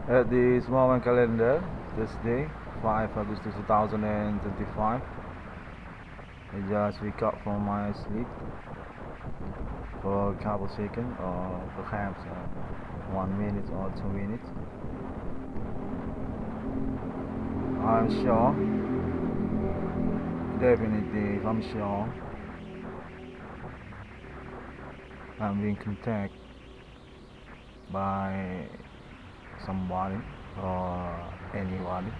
At this moment calendar, this day, 5 August 2025, I just wake up from my sleep for a couple seconds or perhaps 1 minute or 2 minutes. I'm sure, definitely, I'm sure I'm being contacted by somebody or anybody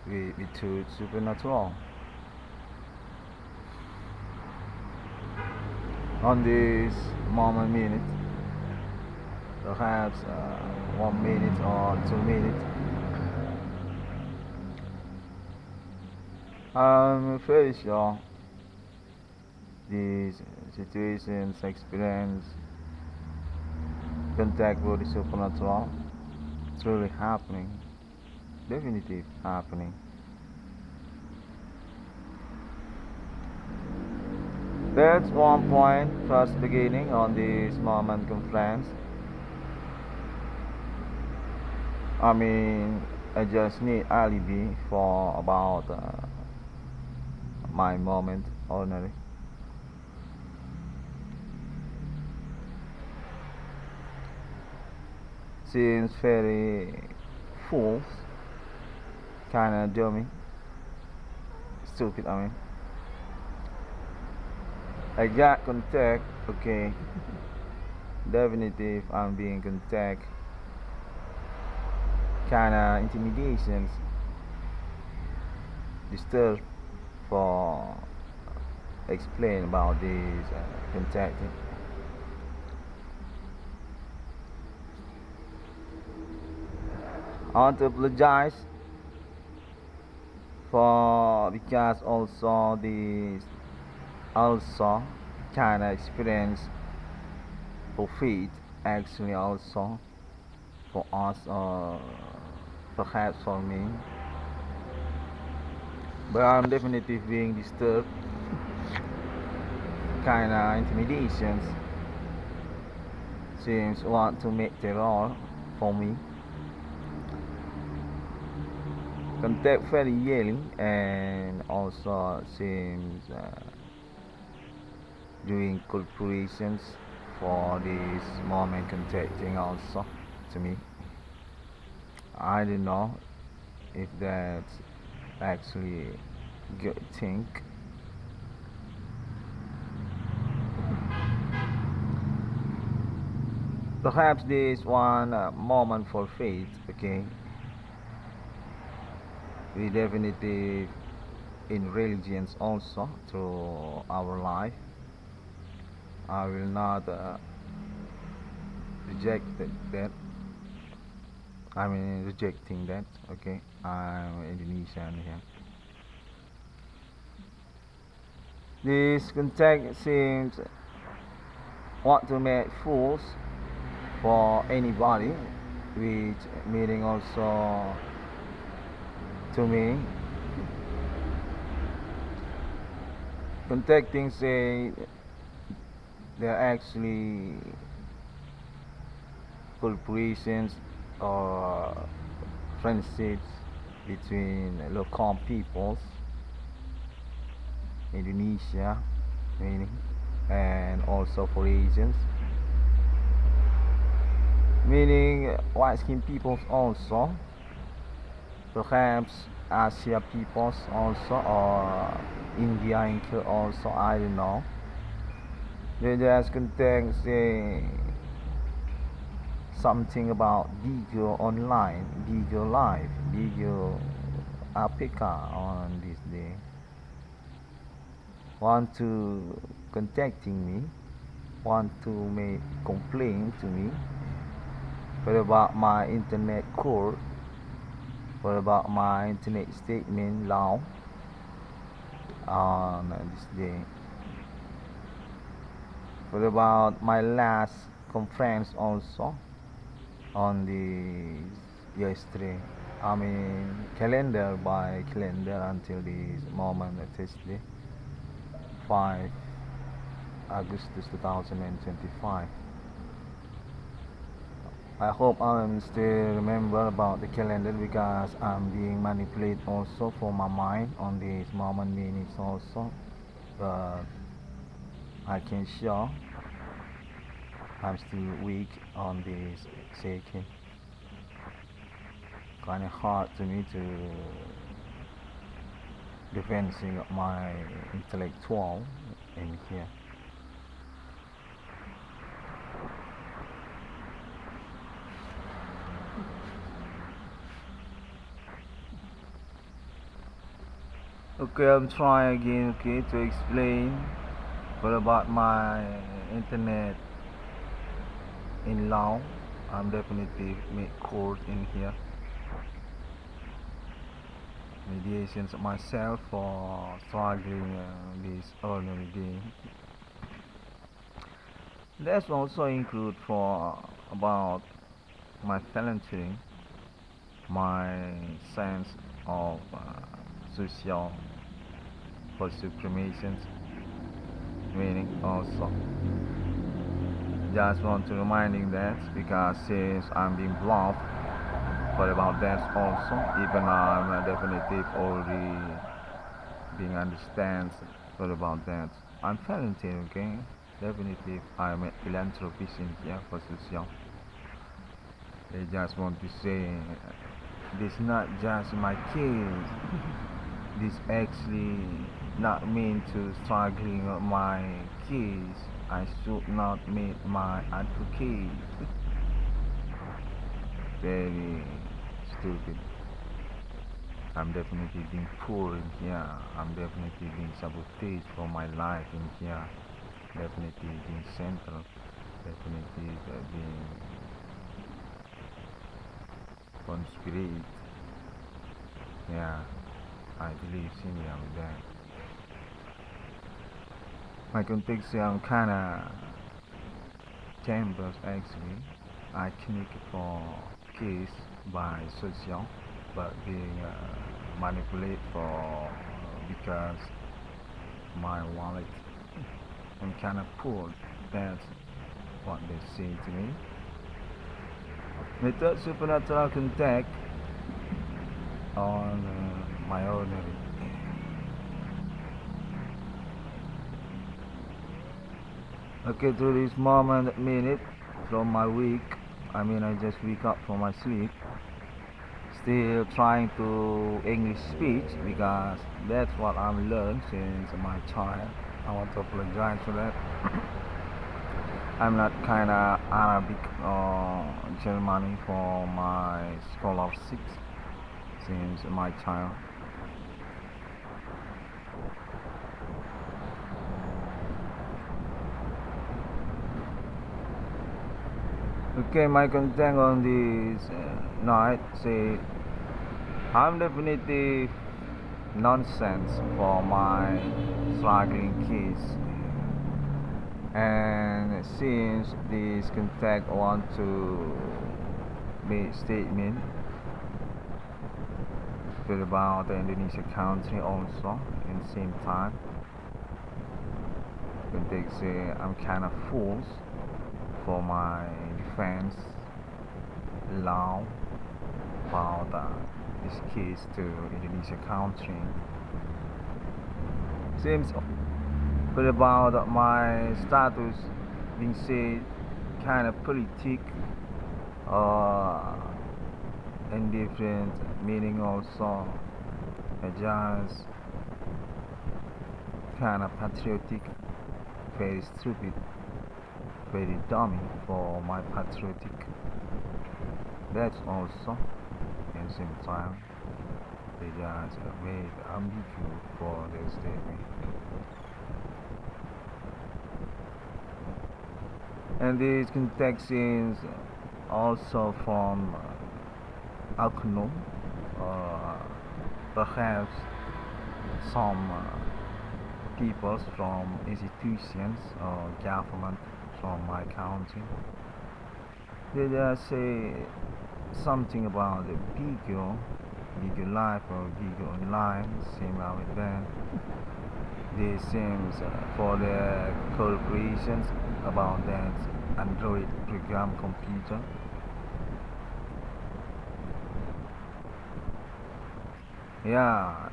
with truth supernatural. On this moment minute, perhaps 1 minute or 2 minutes, I'm very sure these situations, experience, contact with the supernatural, it's really happening, definitely happening. That's one point, first beginning on this moment conference. I mean, I just need alibi for about my moment ordinary. Seems very fool, kinda dummy, stupid. I mean, I got contact. Okay, definitive. I'm being contact. Kinda intimidations, disturbed for explain about this contacting. I want to apologize for because also this also kind of experience for faith actually also for us or perhaps for me, but I'm definitely being disturbed, kind of intimidations seems want to make terror for me. Contact very yelling and also seems doing corporations for this moment contacting also to me. I don't know if that's actually good thing. Perhaps this one moment for faith, okay? We definitely in religions also through our life. I will not reject that. I mean rejecting that. Okay, I'm Indonesian here. This contact seems want to make fools for anybody, which meaning also to me. Contacting say they're actually corporations or friendships between local peoples, Indonesia, meaning, and also for Asians, meaning white skinned peoples also, perhaps Asia peoples also, or India include also, I don't know. They just contain say something about Bigo online, Bigo live, Bigo APK on this day. Want to contacting me, want to make complaint to me. What about my internet code? What about my internet statement law on this day? What about my last conference also on the yesterday? I mean calendar by calendar until this moment Thursday, 5 August 2025. I hope I'm still remember about the calendar because I'm being manipulated also for my mind on this moment minutes also. But I can sure I'm still weak on this second. Kind of hard to me to defending my intellectual in here. Okay, I'm trying again, okay, to explain what about my internet in law. I'm definitely make court in here. Mediations myself for struggling this ordinary day. That's also include for about my volunteering, my sense of social for supremations meaning also. Just want to reminding that because since I'm being bluffed but about that also, even I'm definitive already being understands what about that. I'm volunteer, okay? Definitely I'm a philanthropist in here for social. They just want to say this not just my case. This actually not mean to struggling my case. I should not make my advocate. Very stupid. I'm definitely being poor in here. I'm definitely being sabotaged for my life in here. Definitely being central. Definitely being conspirate. Yeah, I believe senior with that. My context I'm kinda chambers actually. I connect for case by social but being manipulated for because my wallet I'm kinda poor. That's what they say to me. Method supernatural contact on my ordinary. Okay, to this moment minute from my week, I mean I just wake up from my sleep. Still trying to English speech because that's what I've learned since my child. I want to apologize for that. I'm not kinda Arabic or Germany for my scholarship since my child. Okay, my content on this night say I'm definitely nonsense for my struggling kids. And since this contact want to make statement about the Indonesia country also in the same time, contact say I'm kind of fools for my defense law about this case to Indonesia country. Seems but about my status being said kind of politic and different meaning also just kind of patriotic, very stupid, very dummy for my patriotic. That's also in the same time they just made ambiguous for their statement. And this context is also from Alkno, perhaps some people from institutions or government from my country. They just say something about the bigger life or bigger online, similar with that. They seems for the corporations about that Android program computer Yeah,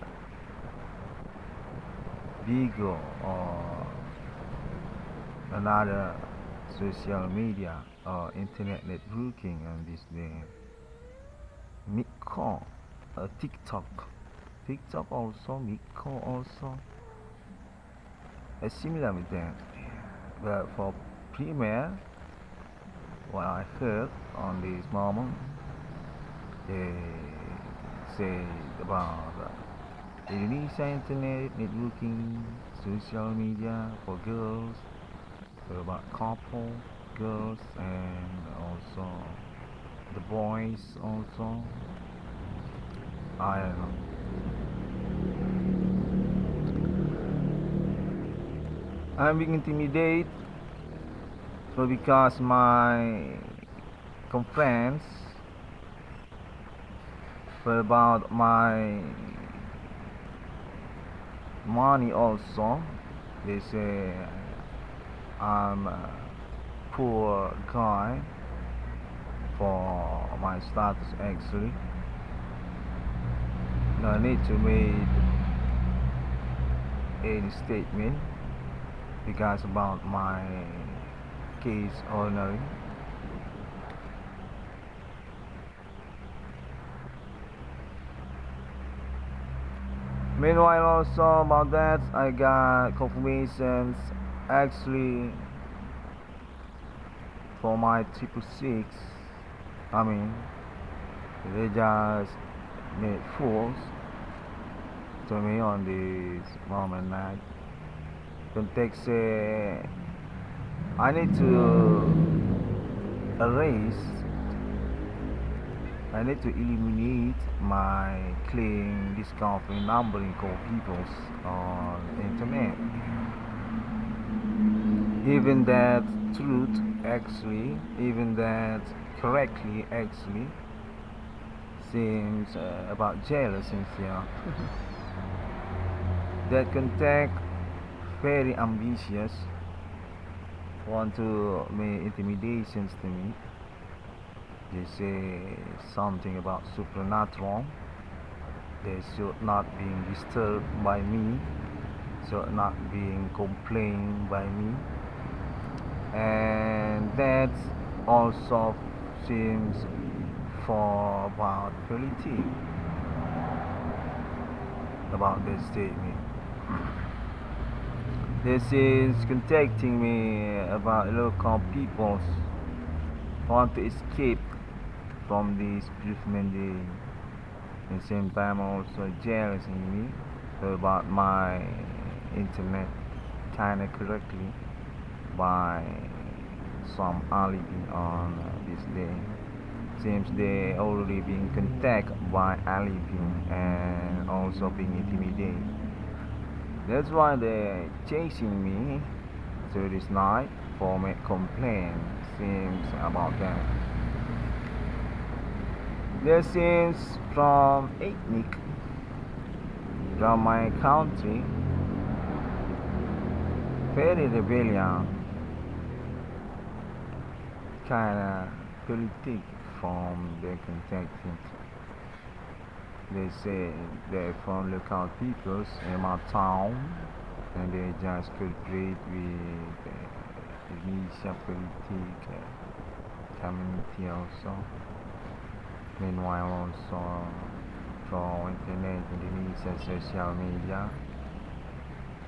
Bigo or another social media or internet networking on this day. Miko, TikTok also, Miko also, similar with that. But for Premier, what I heard on this moment, they say about Indonesia internet networking, social media for girls, about couple, girls, and also the boys also. I don't know. I'm being intimidated because my complaints were about my money also. They say I'm a poor guy for my status actually. No need to make any statement because about my case ordinary. Meanwhile also about that I got confirmations actually for my 666. I mean they just made fools to me on this moment night. Context I need to erase, I need to eliminate my claim discovery numbering call people on the internet. Even that truth actually, even that correctly actually seems about jealous and fear. That contact very ambitious, want to make intimidations to me. They say something about supernatural. They should not be disturbed by me, should not being complained by me, and that also seems for about politics about this statement. This is contacting me about local peoples want to escape from this bereavement day. At the same time also jealous in me about my internet kinda correctly by some alibi on this day. Seems they already being contacted by alibi and also being intimidated. That's why they're chasing me to this night for my complaint. Seems about that. There seems from ethnic from my country very rebellion kinda politic from the contacting. They say they're from local peoples in my town and they just cooperate with Indonesia political community also. Meanwhile also from internet Indonesia social media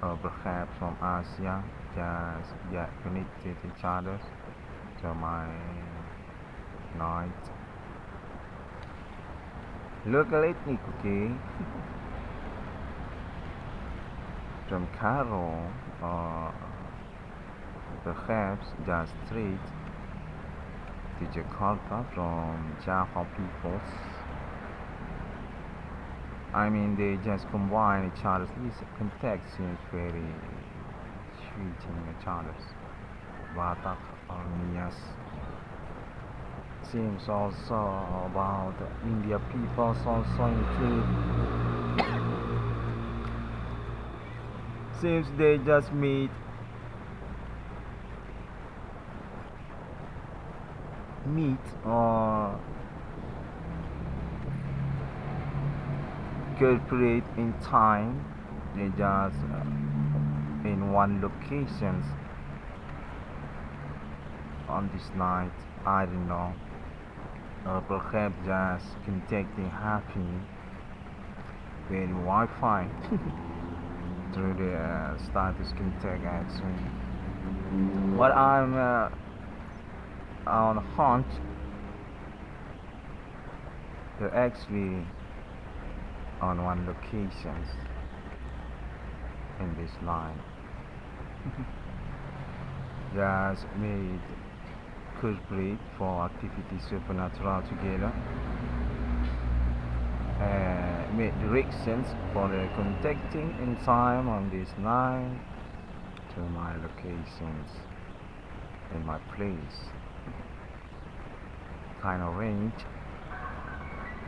or perhaps from Asia just get connected to each other to my night. Local ethnic, okay, from Cairo or perhaps just straight to Jakarta from Java peoples. I mean they just combine each other's context seems very sweet in each other's. Batak or Nias. Seems also about India peoples also include. Seems they just meet or cooperate in time. They just in one locations on this night. I don't know. Or perhaps just contacting happy very Wi-Fi through the status contact actually. But I'm on hunt. They're actually on one locations in this line. Just made cooperate for activities supernatural together. Made directions for the contacting in time on this night to my locations in my place. Kind of range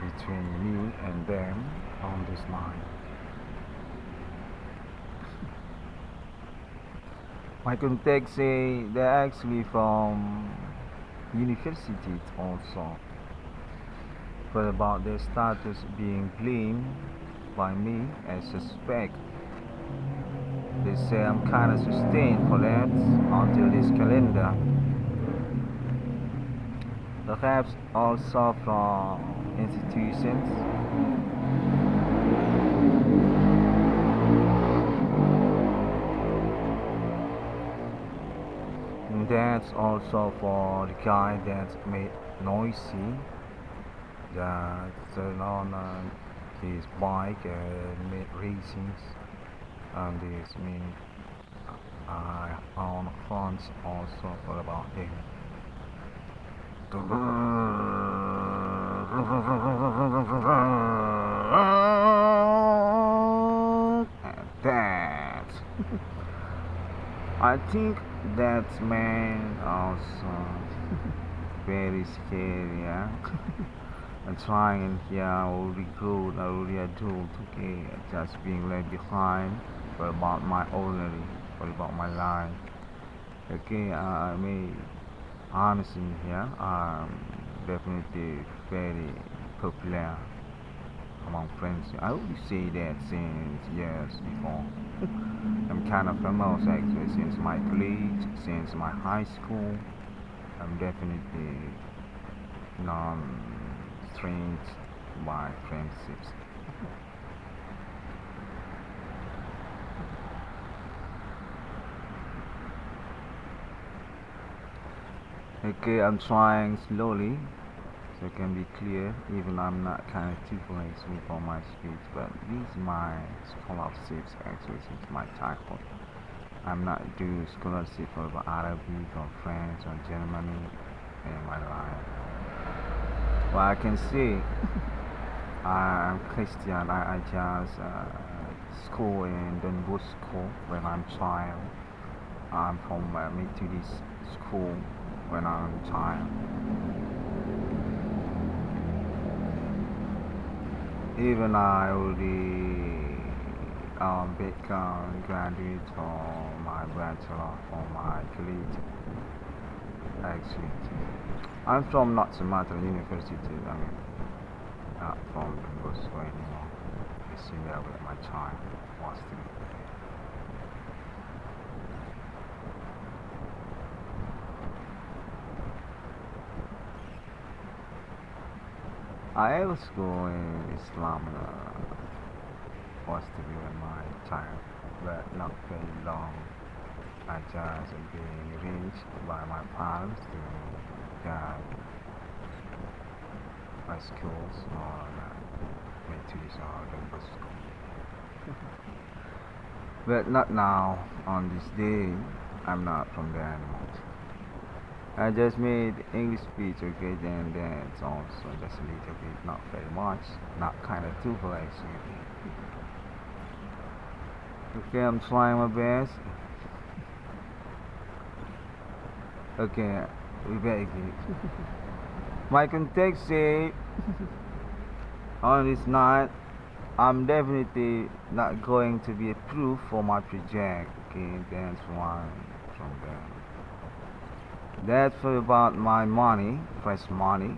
between me and them on this line. My contacts say they're actually from universities also, but about their status being blamed by me as suspect. They say I'm kinda sustained for that until this calendar. Perhaps also from institutions. And that's also for the guy that made noisy, that turned on his bike and made racings, and this means I own funds also for about him. And that I think that man also very scary, yeah. And trying here already good, already adult, okay, just being left behind for about my ordinary, for about my life. Okay, I mean honestly here, I'm definitely very popular among friends. I already say that since years before. I'm kind of famous actually since my college, since my high school. I'm definitely non-strange by friendships. Okay, I'm trying slowly so it can be clear, even I'm not kind of too flexible for my speech, but these my scholarships actually since my childhood. I'm not doing scholarship for Arabic or French or Germany in my life. Well, I can see I'm Christian. I just school in Don Bosco when I'm child. I'm from Methodist school when I'm child. Even I already become graduate from my bachelor from my college. Actually, I'm from not Sumatra University. I mean, not from the Bosco anymore. You see there with my child was to. I was going Islam was to be with my child, but not very long. I just being arranged by my parents to get my schools or Methodist or the school. But not now. On this day, I'm not from there anymore. I just made English speech, okay, then it's also just a little bit, not very much, not kind of too full actually. Okay, I'm trying my best. Okay, we better get my context say on this night, I'm definitely not going to be approved for my project, okay, that's one from there. That's for about my money, fresh money.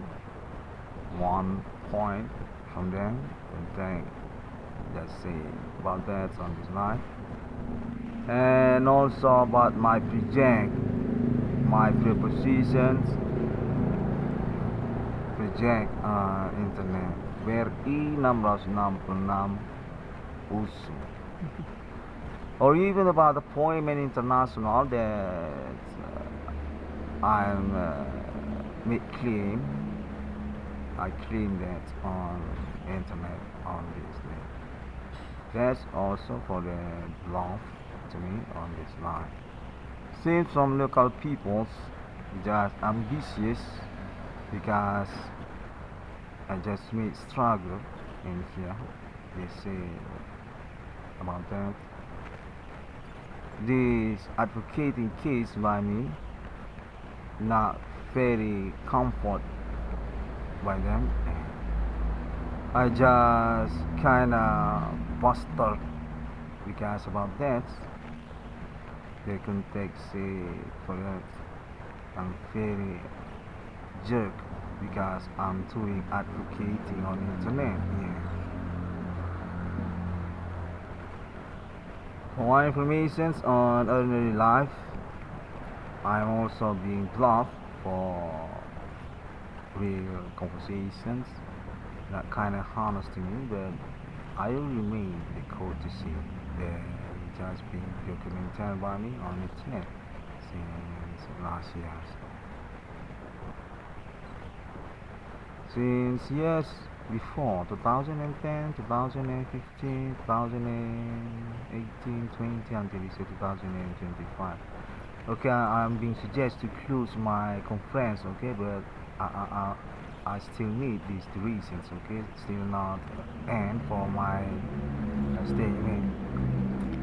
1 point from them. And Just say about that on this line. And also about my project, my prepositions, project internet. BRI 666 USU. Or even about appointment international that I'm make claim. I claim that on internet on this link. That's also for the blog to me on this line. Since some local peoples just ambitious because I just made struggle in here. They say about that. This advocating case by me not very comfort by them. I just kinda busted because about that. They can take say for that I'm very jerk because I'm doing advocating on internet. Yeah. For more information on ordinary life, I'm also being blocked for real conversations. That kind of honest to me, but I will remain the courtesy that just being documented by me on the internet since last year. Since years before 2010, 2015, 2018, 20 until this year 2025. Okay, I'm being suggested to close my conference, okay, but I still need these reasons, okay, still not end for my staying in.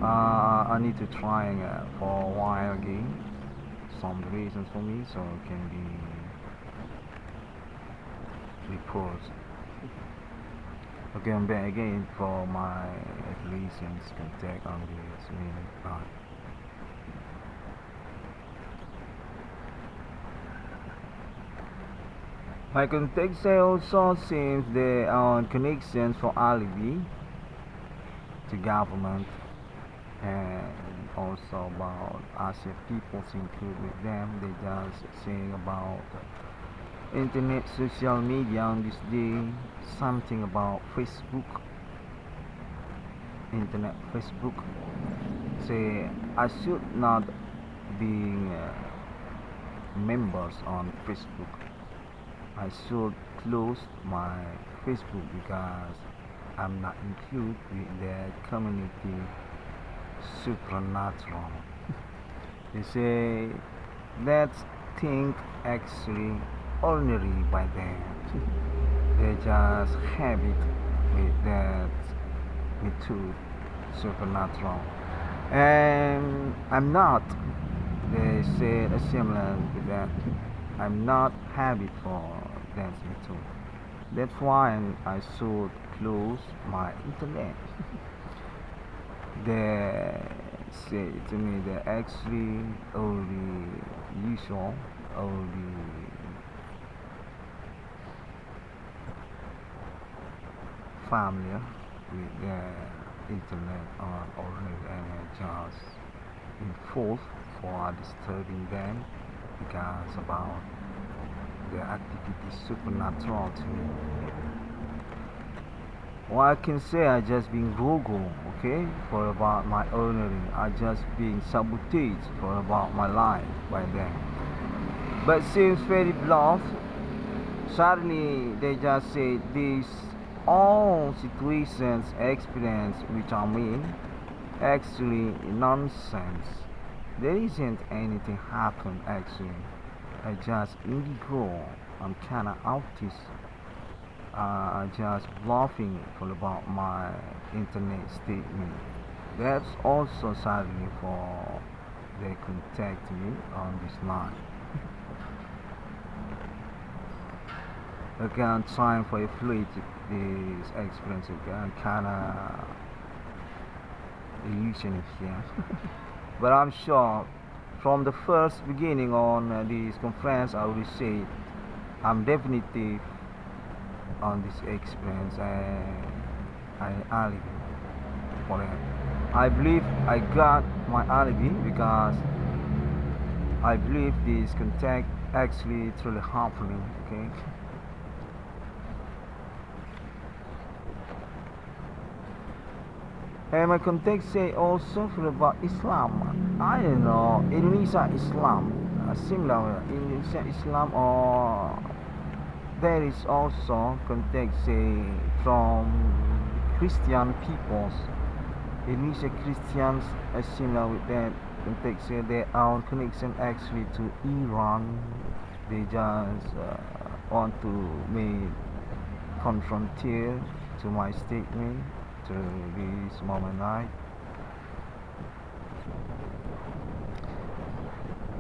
I need to try for a while again, some reasons for me, so it can be reports. Okay, I'm back again for my reasons contact on this main part. My context also seems they are on connections for alibi to government and also about Asian peoples include with them. They just saying about internet social media on this day, something about Facebook, internet Facebook. Say I should not be members on Facebook. I should close my Facebook because I'm not included with the community supernatural. They say that thing actually ordinary by them. They just have it with that method supernatural. And I'm not. They say a similar with that. I'm not habit for that method. That's why I should close my internet. They say to me that actually only usual, only familiar with the internet on ordinary and just in fault for disturbing them because about the activity supernatural to me. Well, I can say I just been Google, okay, for about my ordinary. I just being sabotaged for about my life by them. But seems very blunt. Suddenly they just say these all situations experience which I mean actually nonsense. There isn't anything happen actually. I just indigo. I'm kinda autist. Just bluffing for about my internet statement. That's also sadly for they contact me on this line. Okay, I'm trying for a fluid this experience again, kinda illusion here. But I'm sure from the first beginning on this conference I will say I'm definitely on this experience and I alibi. for that. I believe I got my alibi because I believe this contact actually truly happening. Okay. And my context say also for about Islam. I don't know Indonesia Islam, similar Indonesia Islam, or there is also context say from Christian peoples. Indonesia Christians are similar with that context say their own connection actually to Iran. They just want to make confrontier to my statement to this moment night.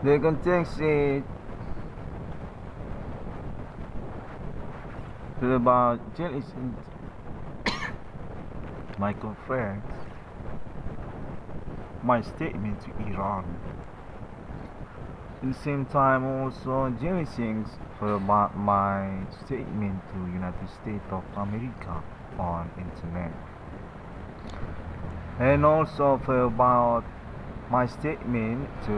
The context is about jealous my conference, my statement to Iran. At the same time also jealousy for about my statement to United States of America on internet. And also for about my statement to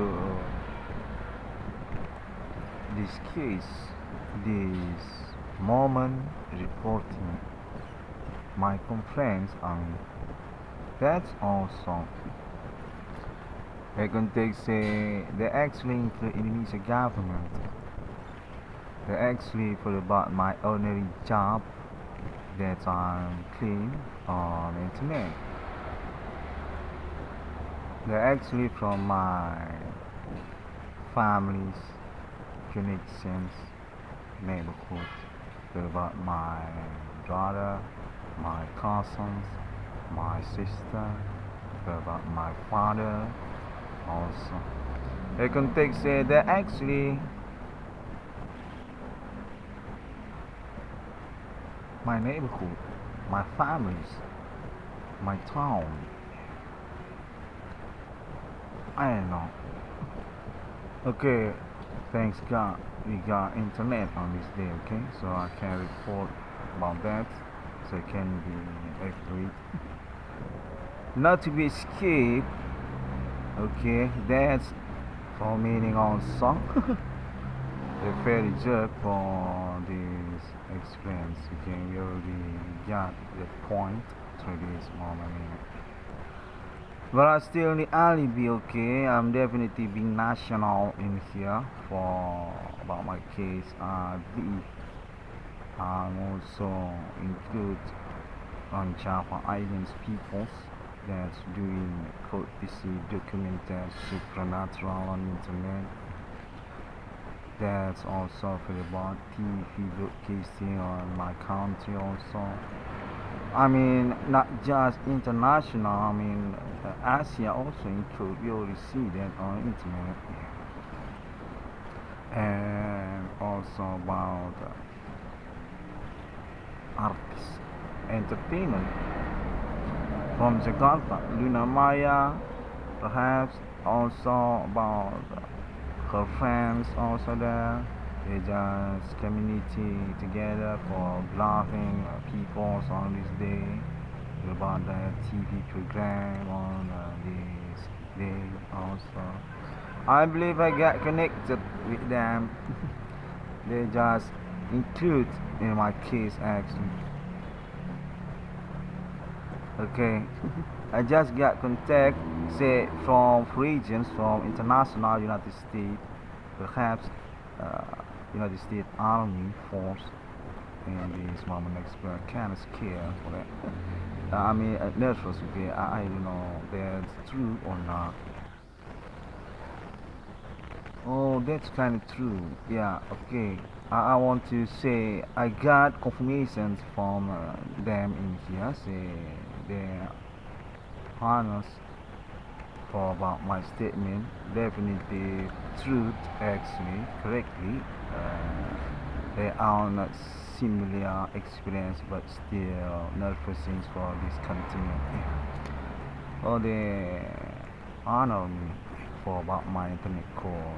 this case, this moment reporting my conference, and that's also I can take say they actually include Indonesia government. They actually for about my ordinary job that I'm clean on internet. They're actually from my family's connections, neighborhood. They're about my brother, my cousins, my sister. They're about my father also. I can take say they're actually my neighborhood, my families, my town. I don't know. Okay, thanks God we got internet on this day, okay? So I can report about that so it can be accurate. Not to be escaped, okay, that's for meaning also. The very job for this experience, okay, we already got the point through this moment. But I still need alibi, okay? I'm definitely being national in here for about my case. I believe I'm also include on Java Islands peoples that's doing courtesy documentary supernatural on internet. That's also for about TV broadcasting on my country also. I mean, not just international, I mean, Asia also include, we already see that on internet. And also about artists, entertainment from Jakarta, Luna Maya, perhaps also about her friends also there. They just community together for laughing people on this day about the TV program on this day also. I believe I got connected with them. They just include in my case actually. Okay, I just got contact say from regions from international United States, perhaps United States Army Force in this moment expert kind of scared for that. I mean nervous, okay, I don't know that's true or not. Oh, that's kind of true. Yeah, okay. I want to say I got confirmations from them in here. Say they're honest for about my statement. Definitely truth, actually, correctly. They are not similar experience, but still nervous things for this continent. Oh, they honor me for about my internet call.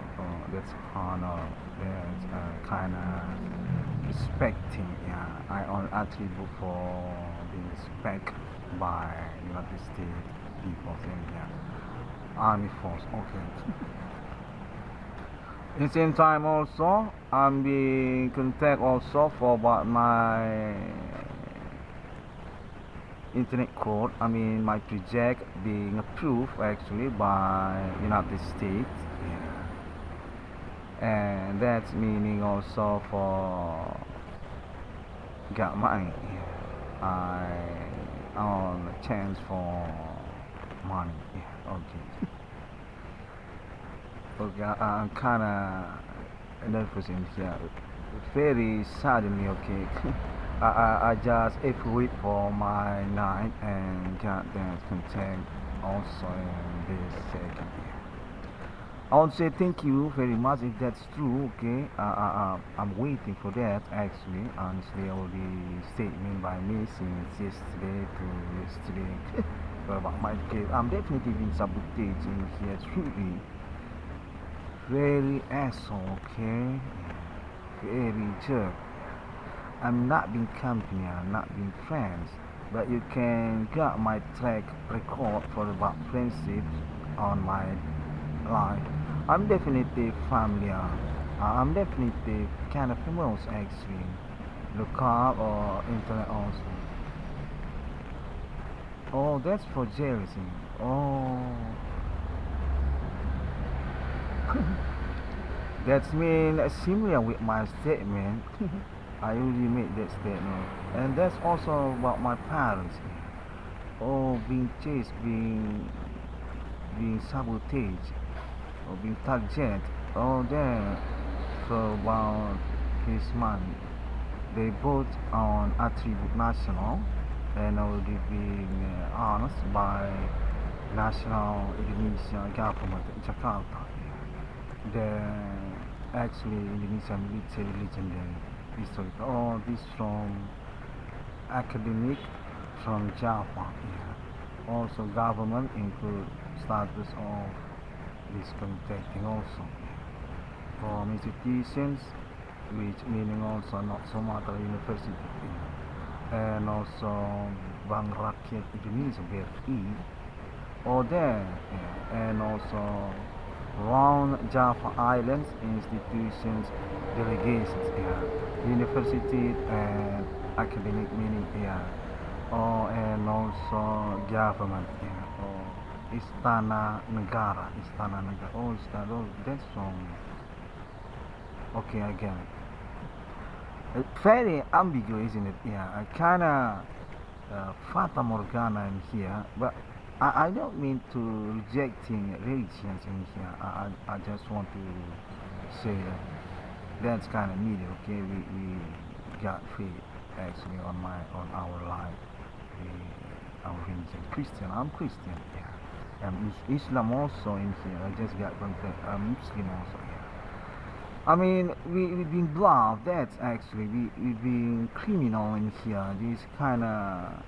That's honor. That's kind of respecting. Yeah, I on attribute for being respect by United States people in Army Force. Okay. In the same time also, I'm being contact also for about my internet code. I mean my project being approved actually by United States. Yeah. And that's meaning also for got money. Yeah. I on a chance for money. Yeah. Okay. Okay, I'm kinda nervous in here. Very suddenly, okay. I just wait for my night and got that content also in this second. I want to say thank you very much if that's true, okay. I'm waiting for that actually. Honestly, all the statement by me since yesterday to yesterday about my case. I'm definitely been sabotaged in here, truly. Very asshole, okay? Very jerk. I'm not being company, I'm not being friends, but you can get my track record for about friendships on my life. I'm definitely familiar. I'm definitely kind of famous actually. Local or internet also. Oh, that's for jealousy. Oh. That's mean similar with my statement. I usually make that statement, and that's also about my parents. Oh, being chased, being sabotaged, or being targeted. Oh, then so about his money. They both on attribute national, and already being honest by national Indonesia government in Jakarta. The actually Indonesian military legendary history. Oh, this from academic from Java. Yeah. Also government include status of this contacting also. From institutions which meaning also not so much university. Yeah. And also Bank Rakyat Indonesia BRI. Or there. Yeah. And also round Java Islands institutions, delegations, yeah, university and academic meaning, yeah, oh, and also government, yeah, oh, Istana Negara, oh, Istana, oh, that's from, okay, I get it. It's very ambiguous, isn't it? Yeah, I kinda Fata Morgana in here, but I don't mean to rejecting religions in here. I just want to say that that's kind of needed. Okay, we got faith actually on our life. We, our religion, Christian. I'm Christian. Yeah, and Islam also in here. I just got contact. I'm Muslim also. Yeah. I mean, we've been bluffed. That's actually we've been criminal in here. This kind of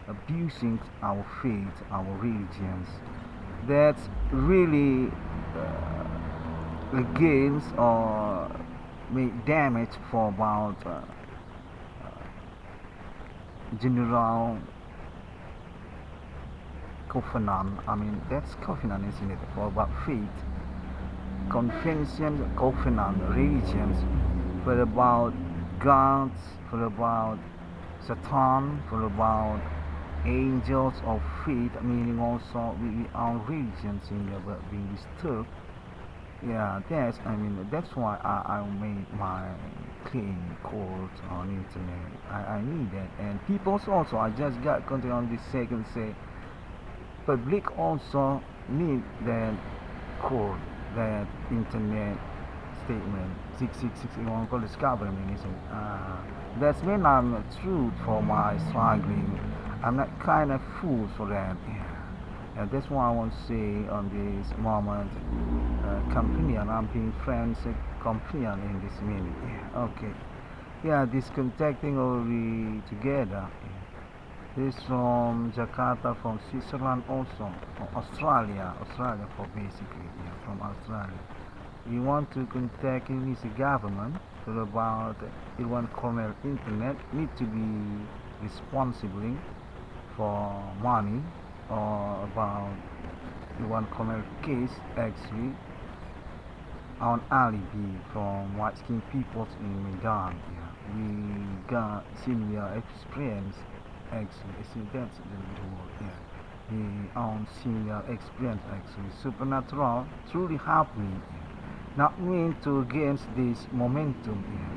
abusing our faith, our religions. That's really against or make damage for about general covenant. I mean, that's covenant, isn't it? For about faith, convention, covenant, religions, for about gods, for about Satan, for about angels of faith, meaning also our religions in there but being disturbed. Yeah, that's why I made my clean court on internet. I need that, and people also I just got content on this second say public also need that code, that internet statement 66661 called discovery meaning that's when I'm truth for my struggling. I'm not kind of fool for that. Yeah. And that's why I want to say on this moment, companion, I'm being friends, companion in this minute. Yeah. Okay. Yeah, this contacting already together. Yeah. This from Jakarta, from Switzerland also, from Australia for basically, yeah, from Australia. we want to contact Indonesia government about Irwan Cornell Internet need to be responsible for money or about Irwan Cornell case actually on alibi from white skinned peoples in Medan. Yeah. We got similar experience actually. I think that's the word. Yeah. The own similar experience actually. Supernatural truly happening. Yeah. Not meant to against this momentum. Yeah.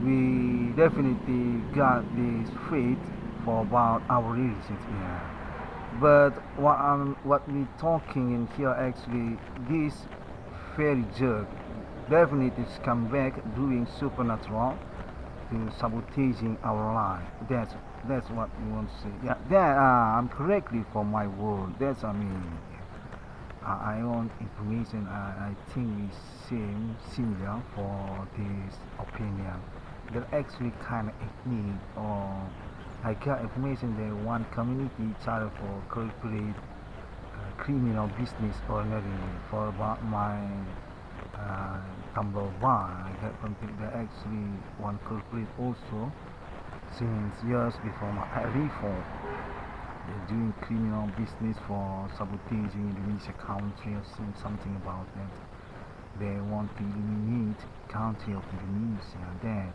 We definitely got this faith for about our religions. Yeah. But what we talking in here actually this fairy jerk definitely come back doing supernatural to sabotaging our life. That's what we want to say. Yeah, that I'm correctly for my word. That's I mean. I want information. I think we same similar for this opinion. They're actually kind of ethnic or I got information that one community charter for corporate criminal business ordinary for about my Tumblr one. I got something that actually one corporate also since years before my reform. They're doing criminal business for sabotaging Indonesia country or something about that. They want to eliminate country of Indonesia that.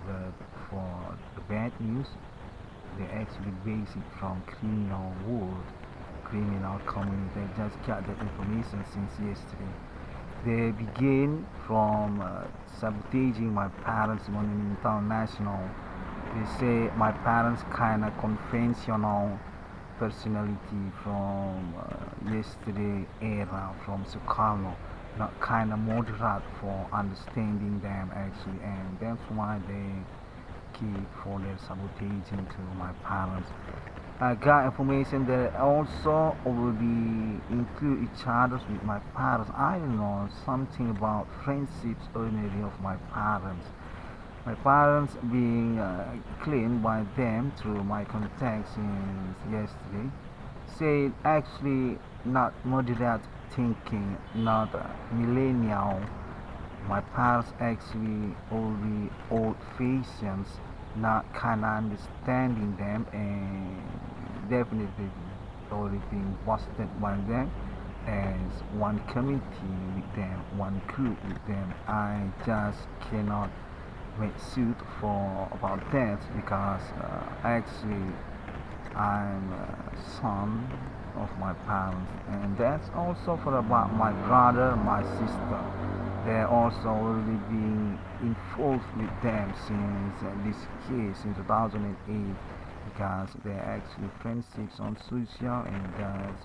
But for the bad news, they actually base it from criminal world, criminal community. They just got that information since yesterday. They begin from sabotaging my parents' monumental national. They say my parents kind of conventional personality from yesterday era from Sukarno, not kind of moderate for understanding them actually, and that's why they keep for their sabotaging to my parents. I got information that also already include each other with my parents. I don't know something about friendships ordinary of my parents. My parents being claimed by them through my contacts since yesterday said actually not moderate thinking, not millennial. My parents actually already old fashioned, not kind of understanding them and definitely already being busted by them as one committee with them, one group with them. I just cannot make suit for about that because actually I'm a son of my parents and that's also for about my brother, my sister. They're also already being involved with them since this case in 2008 because they're actually friendships on social and does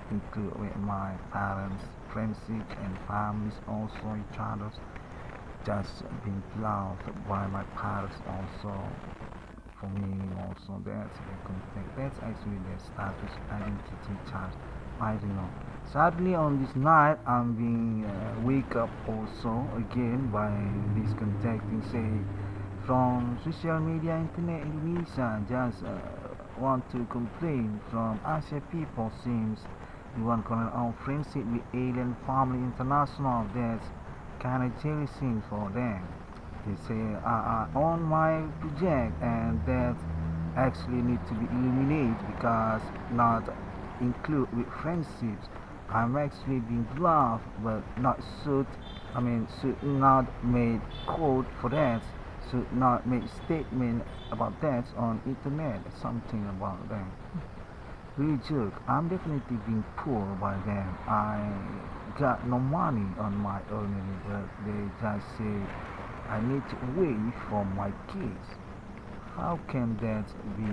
include with my parents friendships and families also each other's just being loved by my parents also for me also that's the contact that's actually their status identity chart I don't know sadly on this night I'm being wake up also again by this contacting say from social media internet Indonesia just want to complain from Asia people seems you want to call our friendship with alien family international that's kind of jealousy for them. They say on my project and that actually need to be eliminated because not include with friendships. I'm actually being loved but not should should not made code for that should not make statement about that on internet something about them. Really joke. I'm definitely being poor by them. I got no money on my earning, but they just say I need to wait for my kids. How can that be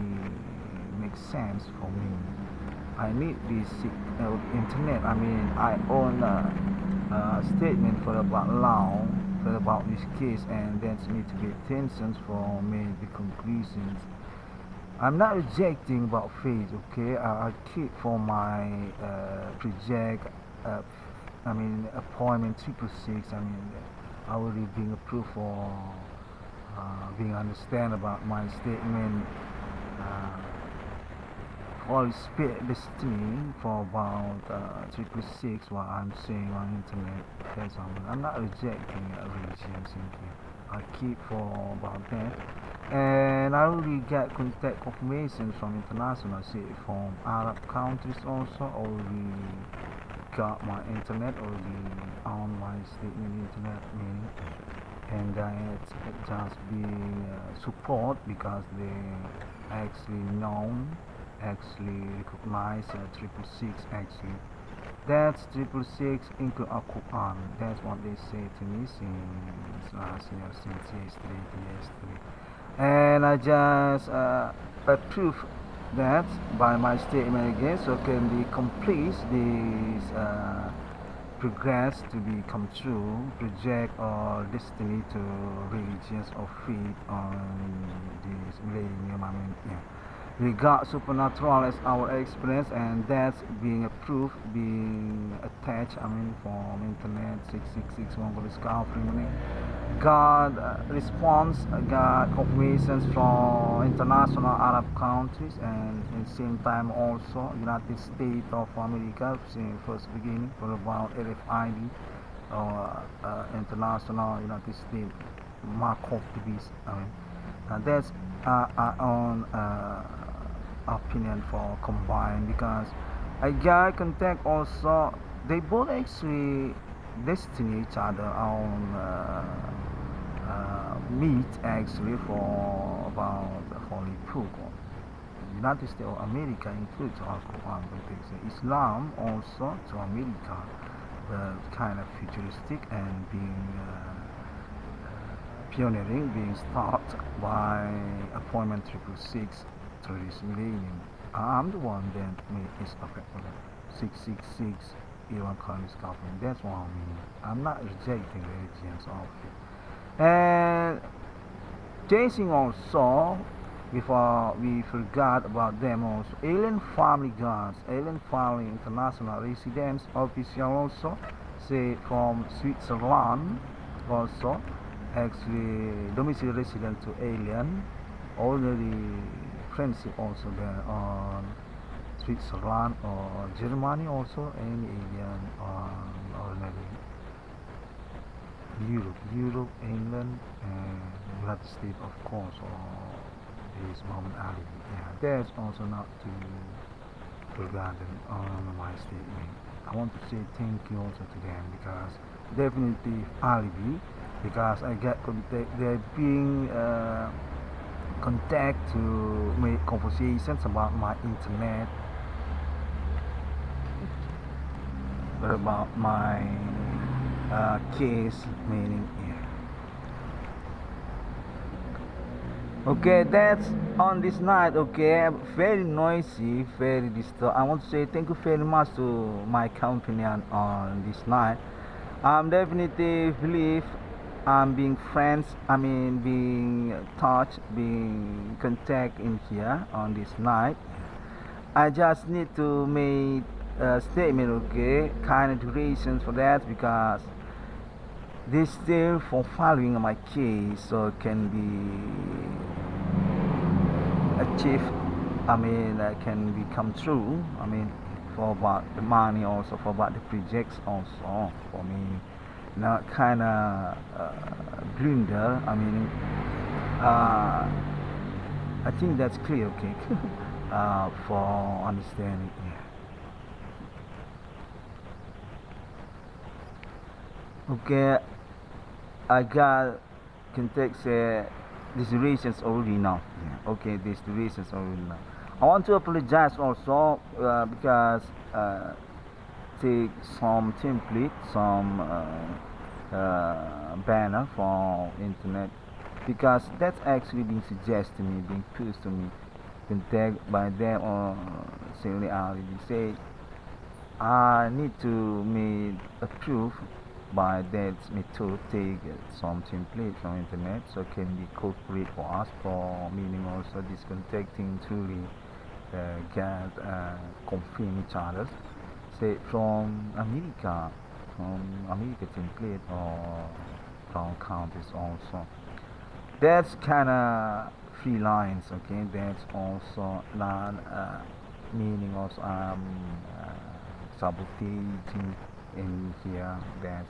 make sense for me? I need this internet. I own a statement for about law for about this case, and that need to be attention for me the conclusions. I'm not rejecting about faith, okay? I keep for my project, appointment 666. Already being approved for being understand about my statement Well, split destiny for about 666 what I'm saying on internet. I'm not rejecting religion simply. I keep for about that. And I already get contact confirmations from international, say from Arab countries also, already got my internet already on my statement internet meaning, and it's just being support because they actually known, actually recognize 666 actually. That's 666 include a Quran. That's what they say to me since last year, since yesterday. And I just approve that by my statement again, so can be complete this progress to become true, project or destiny to religions or faith on this millennium. Yeah. We got supernatural as our experience, and that's being approved, being attached. From internet 666 Mongol discovery. Got response, got confirmations from international Arab countries, and at the same time also United States of America since first beginning for about RFID or international United States mark of the beast. That's our own opinion for combined because I got contact also. They both actually destiny each other on meet actually for about the Holy Book. United States of America includes Al Quran, but Islam also to America, but kind of futuristic and being pioneering, being started by appointment 666 to this millennium. I'm the one that is affected 666 Iran Communist government. That's what I mean. I'm not rejecting religions of it. And chasing also, before we forgot about them also, alien family guards, alien family international residents official also, say from Switzerland also, actually domicile resident to alien, already friendship also there on Switzerland or Germany also, any alien already. Europe, England, and United States, of course, or is Muhammad Ali. Yeah, that's also not to forgotten on my statement. I want to say thank you also to them because definitely alibi because I get contact. They're being contact to make conversations about my internet, about my case meaning yeah. Okay, that's on this night. Okay, very noisy, very disturbed. I want to say thank you very much to my companion on this night. I'm definitely believe I'm being friends, being touched, being contact in here on this night. I just need to make a statement, okay, kind of durations for that because they still for following my case so it can be achieved, can become true, for about the money also, for about the projects also, for me, not kind of blunder, I think that's clear, okay, for understanding, yeah. Okay, I got context these reasons already now. Yeah. Okay, these reasons already now. I want to apologize also because take some template, some banner from internet because that's actually being suggested to me, being pushed to me, contact by them or simply already say I need to make a proof by that method take some template from internet so can be corporate for us for meaning also discontacting truly get confirm each other say from America template or from countries also. That's kind of free lines, okay, that's also not meaning also sabotaging in here. That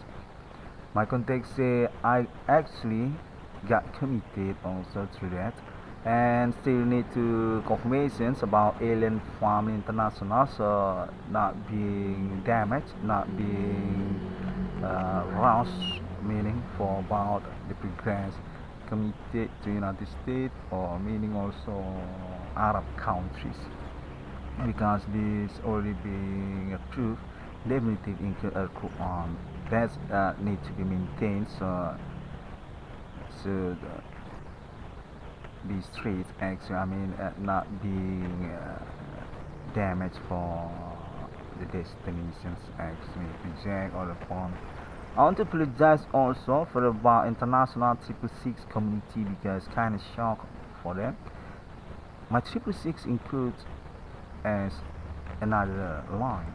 my context say I actually got committed also through that, and still need to confirmations about Alien Family International, so not being damaged, not being rushed, meaning for about the progress committed to United States or meaning also Arab countries, because this already being approved definitely include a Quran that need to be maintained, so these streets actually not being damaged for the destinations actually reject or upon. I want to apologize also for about international 666 community because kind of shock for them. My 666 includes as another line,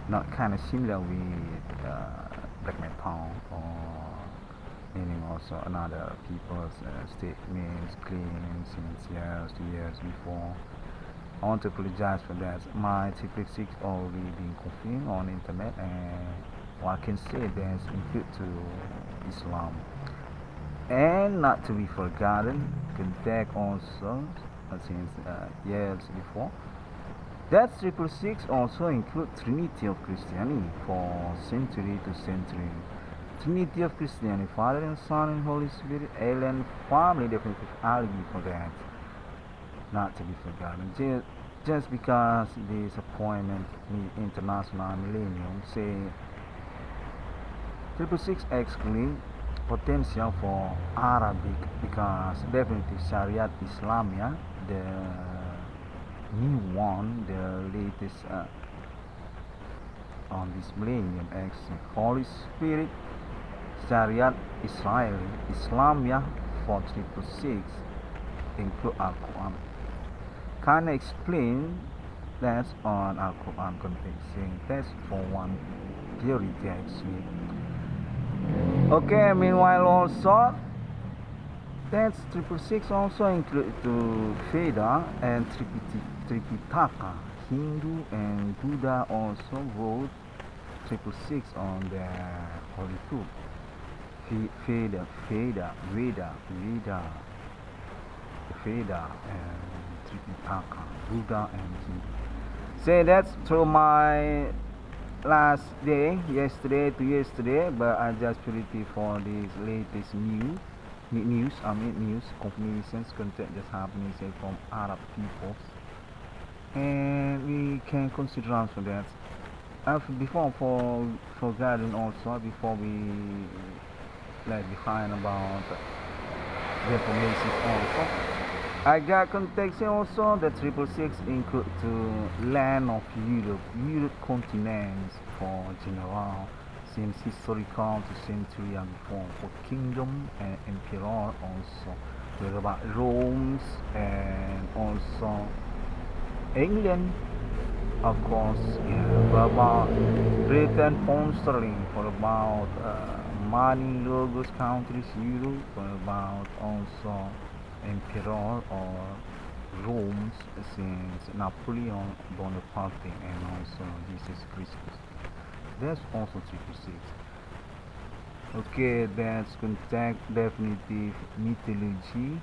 not kind of similar with black metal or meaning also another people's statements, claims since years before. I want to apologize for that. My 666 already been confirmed on internet, and what I can say that's include to Islam. And not to be forgotten, contact also since years before. That 666 also include Trinity of Christianity for century to century. Trinity of Christianity, Father and Son and Holy Spirit, alien family, definitely alibi for that. Not to be forgotten. Just because this appointment with International Millennium say 666 actually potential for Arabic, because definitely Syariat Islamia, the new one, the latest on this millennium actually. Holy Spirit, Syariat Israel Islamia for 666 include Al-Quran. Can I explain that on Al-Quran context? That's for one theory actually. Okay, meanwhile also that's 666 also include to Veda and Tripitaka. Hindu and Buddha also wrote 666 on their holy book. Veda, and Tripitaka, Buddha and Hindu. Say that's through my last day, yesterday to yesterday, but I just put it for this latest news, confirmations, content just happening say from Arab peoples, and we can consider also that. Before forgotten also before we left behind about the information also. I got context also that 666 include to land of Europe continents for general, since historical to century and before for kingdom and emperor also. With about Rome and also England, of course, yeah, for about Britain, pound sterling, for about money logos countries, euro, for about also emperor or Rome since Napoleon Bonaparte and also Jesus Christus. That's also 666. Okay, that's contact definitive mythology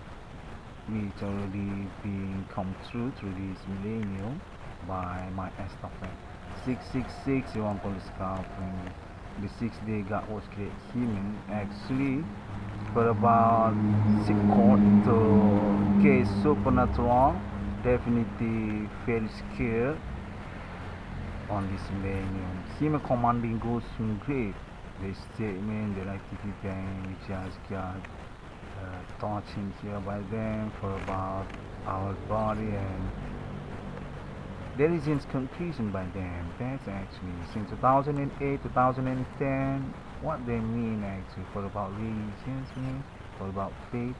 which already been come through this millennium by my estafette. 666 yung scalping. The 6-day God was created human actually for about 6 to case supernatural, definitely very scared on this millennium. Human commanding goes from grave. The statement that Icdm which has got touching here by them for about our body, and there is conclusion by them. That's actually since 2008 2010 what they mean actually for about religions, mean for about faith.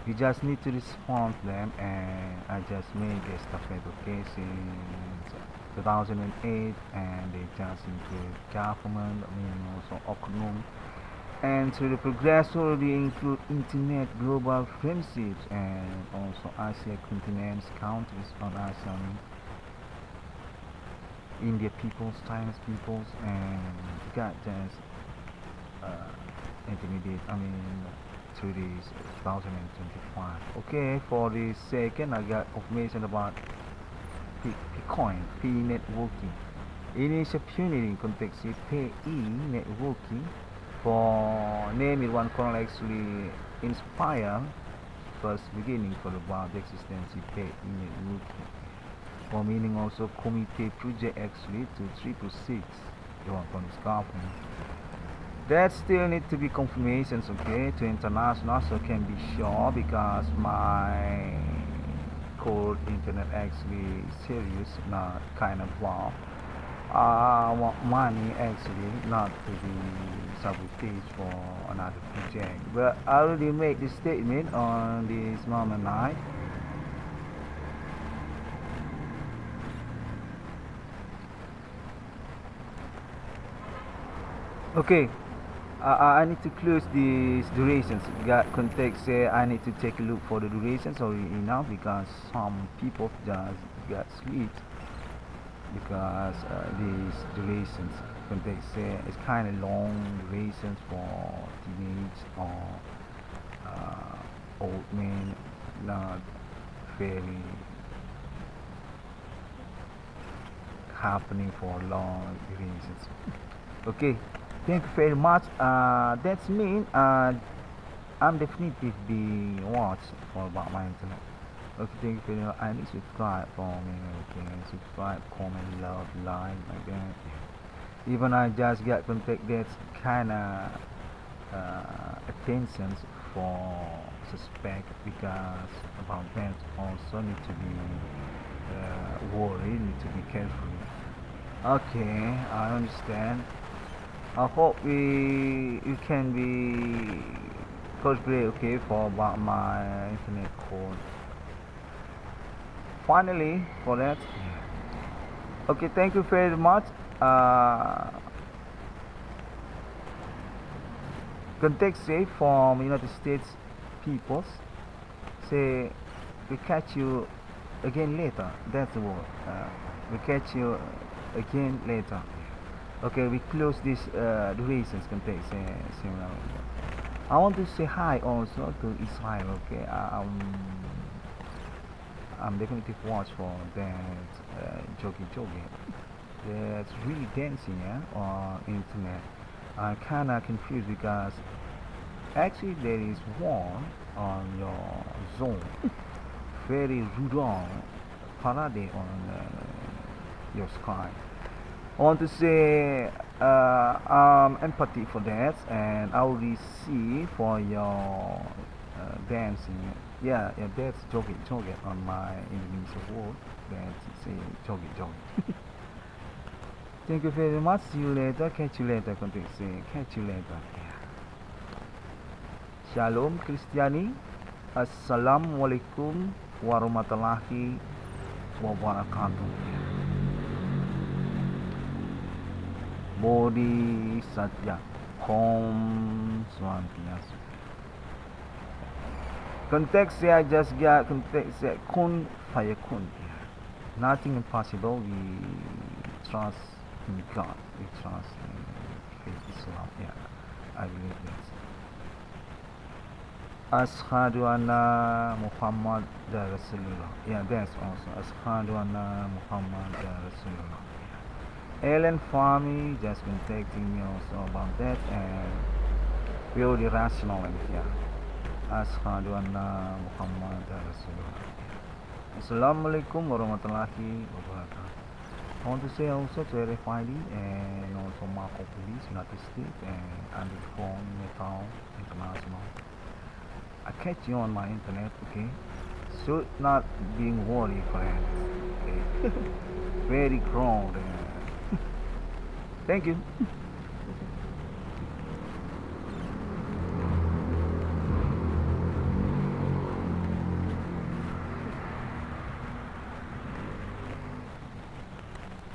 You just need to respond to them, and I just made a estafette, okay, since 2008, and they just include government, also economy, and through the progress already include internet, global friendships, and also Asia continents, countries on Asia, India peoples, Chinese peoples, and got just uh, intermediate. I mean, through this 2025. Okay, for the second, I got information about Bitcoin, P networking. Initial pioneering context is PE networking. For name it one can actually inspire first beginning for the about the existence of PE networking. For meaning also committee project actually to 326 the one from this company. That still need to be confirmations, okay, to international, so can be sure because my code internet actually serious, not kind of wow. I want money actually, not to be sabotage for another project. But I already made this statement on this moment night. Okay, I need to close these durations. Got context say I need to take a look for the durations already enough because some people just got sleep because these durations context say it's kind of long durations for teenage or old men, not very happening for long durations. Okay, thank you very much. That's mean I'm definitely be watched for about my internet. Okay, thank you very much. I need to subscribe for me. Okay, subscribe, comment, love, like that. Even I just get contact that's kinda attentions for suspect because about that also need to be worried, need to be careful. Okay, I understand. I hope we can be cosplay okay for about my internet code. Finally, for that. Okay, thank you very much. Contact say from United States peoples say we catch you again later. That's the word. We catch you again later. Okay, we close this durations context. Similar. I want to say hi also to Israel. Okay, I'm definitely watch for that jogging. That's really dancing on internet. I'm kinda confused because actually there is one on your zone, very rudong parade on your sky. I want to say empathy for that, and I will receive for your dancing. Yeah, that's jogging on my Indonesian word. That's say jogging. Thank you very much. See you later. Catch you later. Context say catch you later. Yeah. Shalom Kristiani. Assalamualaikum warahmatullahi wabarakatuh. Bodhi Satya Om Swantiasu. Context say I just got context say kun fayakun. Nothing impossible. We trust in God. We trust in faith Islam. Yeah, I believe that. Ashhadu anna Muhammad Rasulullah. Yeah, that's also Ashhadu anna Muhammad Rasulullah. Ellen Fami just contacting me also about that, and we already rationalized. Yeah. Ashhadu anna Muhammad Rasulullah. Assalamualaikum warahmatullahi wabarakatuh. I want to say also to RFID and also Marco Police, United States, and underscore Metal International. I catch you on my internet, okay? Should not being worried, friends. Okay? Very grown. Thank you.